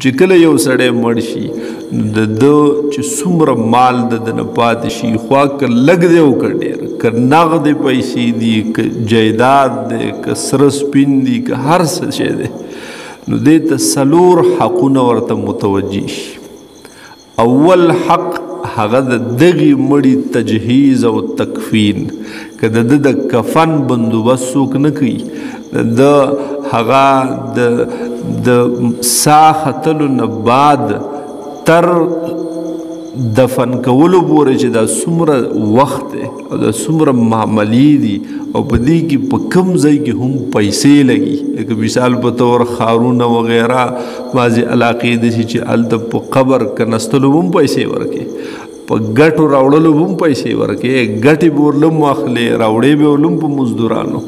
چې کله یو سړی مړ شي د ده چې څومره مال د ده نه پاتې شي خوا که لږ دی او که ډېر که نغدې پیسې دي که جایداد دی که سره سپین دي که هر څه شی دی نو دې ته څلور حقونه ورته متوجه شي. اول حق هغه د دغې مړي تجهیز او تکفین، که د ده د کفن بندوبست څوک نه کوي د هغه د ساه ختلو نه بعد تر دفن کولو پورې چې دا څومره وخت دی او دا څومره معاملې دي او په دې کې په کوم ځای کې هم پیسې لګي، لکه مثال په طور ښارونه وغیره بعضې علاقې داسې چې هلته په قبر کنستلو هم پیسې ورکوي، په ګټو راوړلو هم پیسې ورکوي، ګټې به ورله هم اخلي، راوړې به ورله هم په مزدورانو،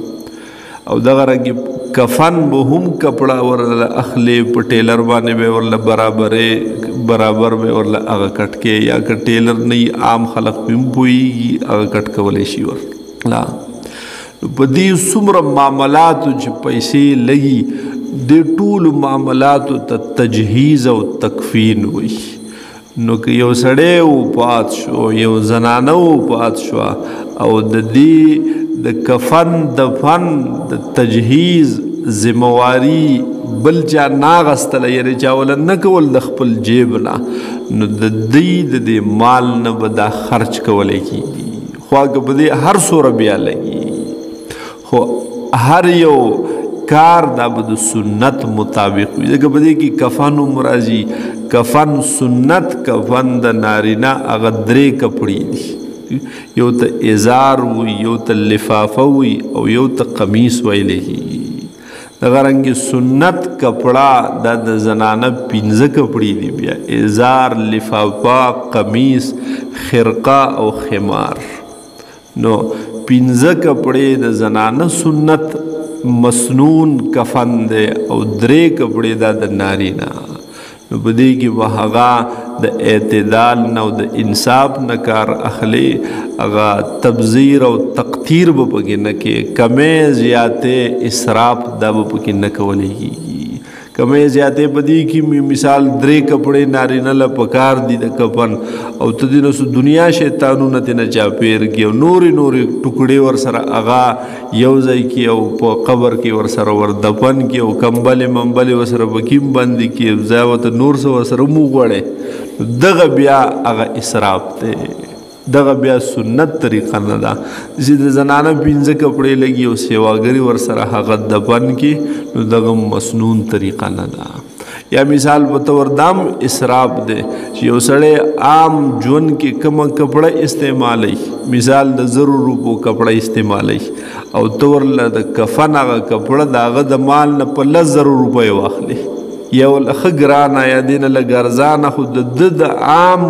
او دغه رنګې کفن به هم کپړه ورله اخلي، په ټیلر باندې به ورله برابر به ورله هغه کټ کې، یا که ټیلر نه وي عام خلق پې هم پوهېږي هغه کټ کولی شي ورله. په دې څومره معاملاتو چې پیسې لګي دې ټولو معاملاتو ته تجهیز او تکفین وایي. نو که یو سړی وفات شو، یو زنانه وفات شوه او د دې د کفن دفن د تجهیز ذمواري بل چا ناغستله، یعنې چا وله نه کول د خپل جیب نه، نو د دوی د دې مال نه به دا خرچ کولی کېږي، خو که په دې هر څومره بیا لګي، خو هر یو کار دا به د سنت مطابق وي. ځکه په دې کې کفن هم راځي، کفن سنت کفن د نارینه هغه درې کپړې دي، یو ته ازار وي، یو ته لفافه وي او یو ته قمیص ویلی کېږي. دغه رنګې سنت کپړه دا د زنانه 15 کپړې دي، بیا ازار، لفافه، قمیص، خرقه او خمار. نو 15 کپړې د زنانه سنت مسنون کفن دی او 3 کپړې دا د نارینه. نو په دې کې به هغه د اعتدال نه او د انصاف نه کار اخلي، هغه تبذیر او تقتیر به پکې نه کوي، کمې زیاتې اسراف دا به پکې نه کولی کېږي. کمې زیاتې په دې کې مثال 3 کپړې نارینه له پکار دي د کفن، او ته دې نو دنیا شیطانونه ترې نه چاپېر کړي او نورې ټکړې ورسره هغه یو ځای کې او په قبر کې ورسره دفن کړي او کمبلې ممبلې ورسره پکې هم بندې کړي، ځای ورته نور څه ورسره هم وغواړې، دغه بیا هغه اسراف دی، دغه بیا سنت طریقه نه ده. چې د زنانه 15 کپړې لګي او سیواګري ورسره هغه دفن کړي، نو دغه مسنون طریقه نه ده. یا مثال په طور دام اسراف دی چې یو سړی عام ژوند کې کومه کپړه استعمالی، مثال د 1000 روپو کپړه استعمالی او ته ورله د کفن هغه کپړه د هغه د مال نه په 10,000 روپیو واخلي، یا ورله ښه ګرانه یا دې نه لږ ارزانه، خو د ده د عام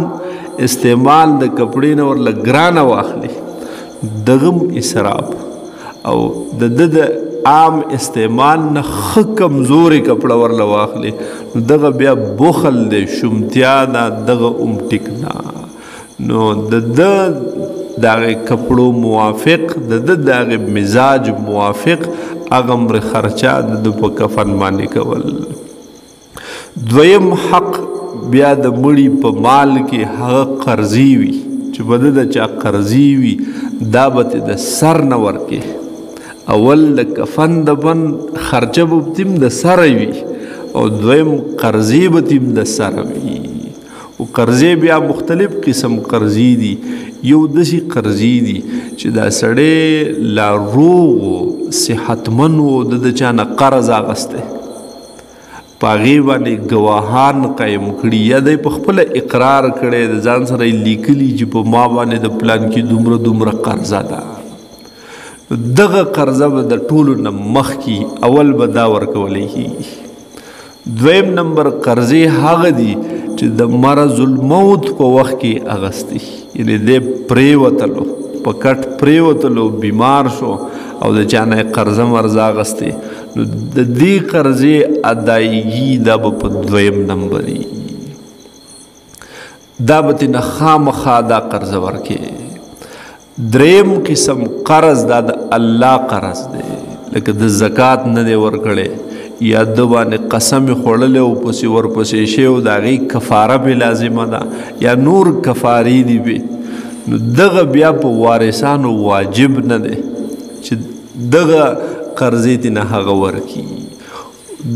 استعمال د کپړې نه ورله ګرانه واخلي، دغه اسراف. او د ده د عام استعمال نه ښه کمزورې کپړه ورله واخلي، نو دغه بیا بخل دی، شومتیا ده، دغه هم ټیک نه. نو د ده د هغې کپړو موافق، د ده د هغې مزاج موافق هغه مره خرچه د ده په کفن باندې کول. دویم حق بیا د مړي په مال کې هغه قرضي وي چې په ده د چا قرضي وي، دا به تې د سر نه ورکې. اول د کفن دفن خرچه به تیم د سره وي، او دویم قرضې به تیم د سره وي. او قرضې بیا مختلف قسم قرضې دي. یو داسې قرضې دي چې دا سړی لا روغ و، صحتمند و، د چا نه قرض اخیستی، په هغې باندې ګواهان قایم کړي، یا دی په خپله اقرار کړی، د ځان سره یې لیکلي چې په ما باندې د پلان کې دومره قرضه ده. دغه قرضه به د ټولو نه مخکې اول به دا ورکولی کېږي. دویم نمبر قرضې هغه دي چې د مرض الموت په وخت کې اغستی، یعنې دی پرېوتلو، په کټ پرېوتلو، بیمار شو او د چا نه یې قرضه مرضه اغستې، نو د دې قرضې ادایګي دا به په دویم نمبر وي، دا به ترې نه خامخا دا قرضه ورکې. دریم قسم قرض دا د الله قرض دی، لکه د زکات نه دی ورکړی، یا د باندې قسم خوړلی او پسې ورپسې شی او د هغې کفاره پې لازمه ده یا نور کفارې دي پې نو دغه بیا په وارثانو واجب نه دی چې دغه قرضې تې نه هغه ورکي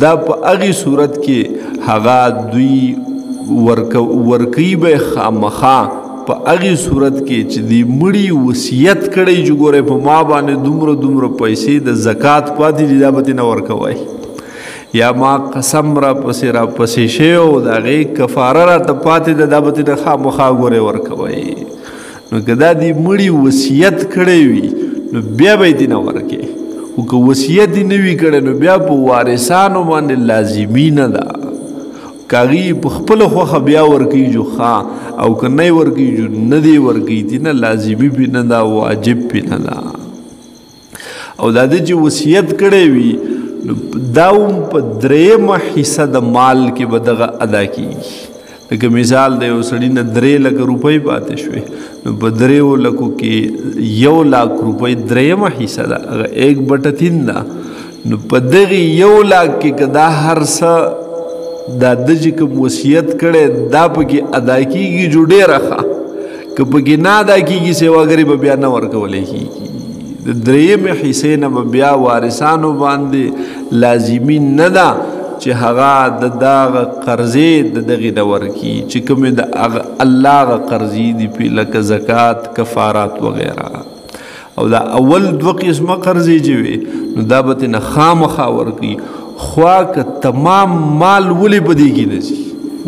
دا په هغې صورت کې هغه دوی ورکوي به خامخا په هغې صورت کې چې د مړي وصیت کړی چې ګورئ په ما باندې دومره دومره پیسې د زکات پاتې دي دا به ترې نه ورکوئ یا ما قسم راپسې شی او د هغې کفاره راته پاتې ده دا به ترې نه خامخا ګورئ ورکوئ نو که دا د مړي وصیت کړی وي نو بیا به یې ترې نه ورکې خو که وصیت یې نه وي کړی نو بیا په وارثانو باندې لازمي نه ده کاغی په خپله خوښه بیا ورکوي جو ښه او که نه یې ورکوي جو نه دی ورکوي دي نه لازمي پې نه ده واجب پې نه ده او دا ده چې وصیت کړی وي نو دا هم په درېیمه حصه د مال کې به دغه ادا کېږي لکه مثال د یو سړي نه 3 لکه روپۍ پاتې شوې نو په 3 لکو کې 1 लाख روپۍ درېیمه حصه ده هغه 1/3 ده نو په دغې 1 लाख کې که دا هر څه دا د چې کوم وصیت کړی دا پکې ادا کېږي جو ډېره ښه که پکې نه ادا کېږي سیواګري به بیا نه ورکولی کېږي د درېیمې حصې نه به بیا وارثانو باندې لازمي نه ده چې هغه د دغه قرضې د دغې نه ورکي چې کومې د الله هغه قرضې دي پې لکه زکات کفارات وغیره او دا اول 2 قسمه قرضې چې وي نو دا به ترې نه خامخا ورکوي خوا که تمام مال ولې په دې کې نه شي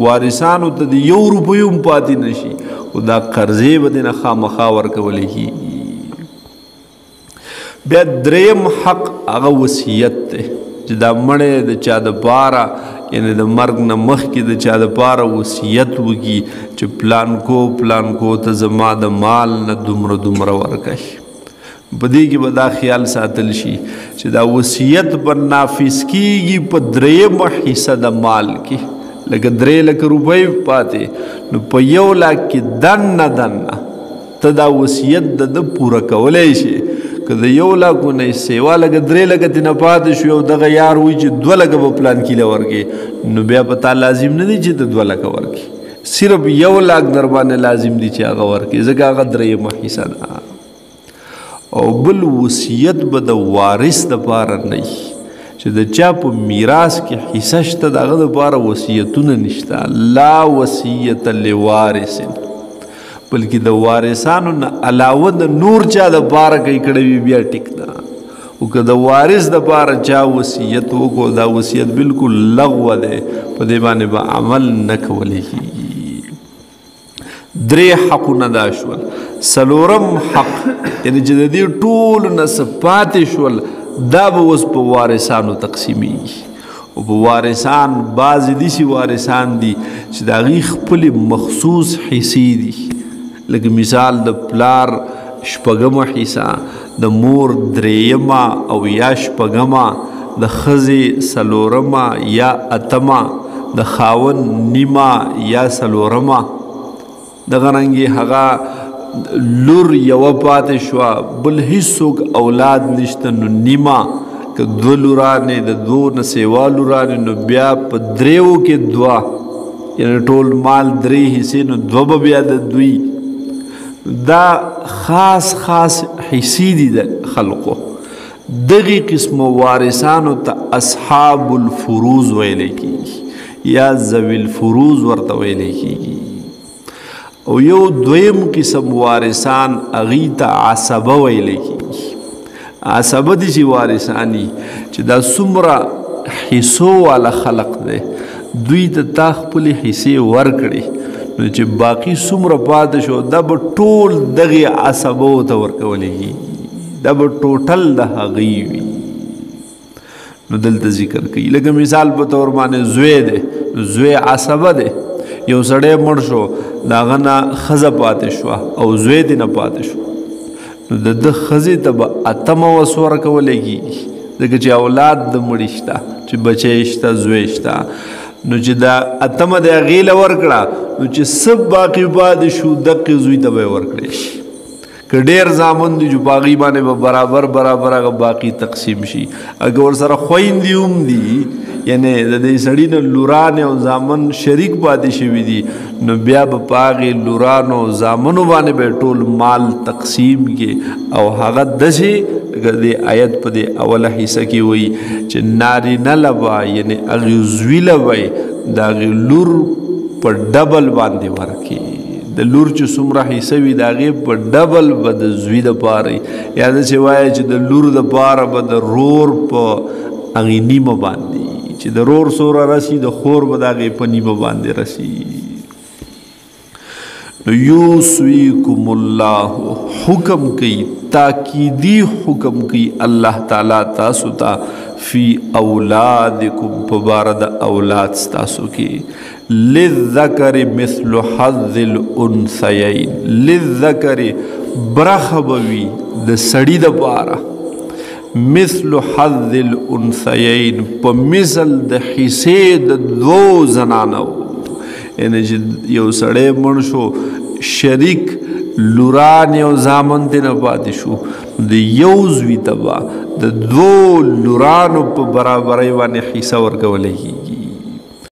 وارثانو ته د 1 روپۍ هم پاتې نه شي خو دا قرضې به ترې نه خامخا ورکولی کېږي بیا درېیم حق هغه وصیت دی چې دا مړی د چا دپاره یعنی د مرګ نه مخکې د چا دپاره وصیت وکړي چې پلانکو ته زما د مال نه دومره ورکوي په دې کې به دا خیال ساتل شي چې دا وصیت به نافذ کېږي په درېیمه حصه د مال کې لکه 3 لکه روپۍ پاتې نو په 1 लाख کې دننه ته دا وصیت د پوره کولی شي که د 1 लाख نه سیوا لکه 3 لکه ترې نه پاتې شو او دغه یار وایي چې 2 لکه به پلان کې ورکړي نو بیا په تا لازم نه دی چې د 2 لکه ورکړي صرف 1 लाख در باندې لازم دی چې هغه ورکړي ځکه هغه درېیمه حصه ده او بل وصیت به د وارث دپاره نه وي چې د چا په میراث کې حصه شته د هغه دپاره وصیتونه نشته لا وصیت لوارث بلکې د وارثانو نه علاوه د نور چا دپاره کوي کړی وي بیا ټیک ده او که د وارث دپاره چا وصیت وکړو دا وصیت بالکل لغوه دی په دې باندې به عمل نه کولی کېږي 3 حقونه دا شول 4م حق یعنی چې د دې ټولو نه څه پاتې شول دا به اوس په وارثانو تقسیمیږي او په وارثان بعضې داسې وارثان دي چې د هغوی خپلې مخصوص حصې دي لکه مثال د پلار 6مه حصه د مور 3مه او یا 6مه د ښځې 4مه یا 8مه د خاوند 1/2 یا 4مه دغه رنګې هغه لور یوه پاتې شوه بل هیڅوک اولاد نشته نو 1/2 که 2 لورانې د 2 نه سیوا لورانې نو بیا په 3 کې 2 یعنی ټول مال 3 حصې نو 2 به بیا د دوی دا خاص حصې دي د خلقو دغې قسمه وارثانو ته اصحاب الفروض ویلی کېږي یا ذوي الفروض ورته ویلی کېږي او یو دویم قسم وارثان هغوی ته عصبه ویلی کېږي عصبه داسې وارثان دي چې دا څومره حصو والا خلق دی دوی ته تا خپلې حصې ورکړې نو چې باقي څومره پاتې شو دا به ټول دغې عصبو ته ورکولی کېږي دا به ټوټل د هغوی وي نو دلته ذکر کوي لکه مثال په طور باندې زوی دی نو زوی عصبه دی یو سړی مړ شو د هغه نه ښځه پاتې شوه او زوی دې نه پاتې شو نو د ده ښځې ته به 8مه وس ورکولی کېږي ځکه چې اولاد د مړي شته چې بچی شته زوی شته نو چې دا 8مه د هغې له ورکړه نو چې څه باقي پاتې شو دقې زوی ته به یې ورکړی شي که ډیر زامن دي چې په هغې باندې به برابر برابر هغه باقي تقسیم شي. اگه ورسره خویندې هم دي یعنی د دې سړي نه لوران او زامن شریک پاتې شوي دي نو بیا به په هغې لورانو او زامنو باندې به ټول مال تقسیم کې او هغه داسې لکه د آیت په دې اوله حصه کې وایي چې نارینه له به یعنی هغې زوی له به د هغې لور په ډبل باندې ورکړي د لور چې څومره حصه وي د هغې په ډبل به د زوی دپاره یا داسې وایه چې د لور دپاره به د رور په هغې نیمه باندې چې د رور سوره رسی د خور به د هغې په نیمه باندې رسی. نو یوصیکم الله حکم کوي تاکیدی حکم کوي الله تعالی تاسو ته فی اولادکم په باره د اولاد ستاسو کې للذکر مثل حظ الانثیین للذکر برخه به وي د سړي دپاره مثل حظ الانثیین په مثل د حصې د دوو زنانو یعنی چې یو سړی مړ شو شریک لوران یو زامن ته نه پاتې شو د یو زوی ته به د دوو لورانو په برابرۍ باندې حصه ورکولی کېږي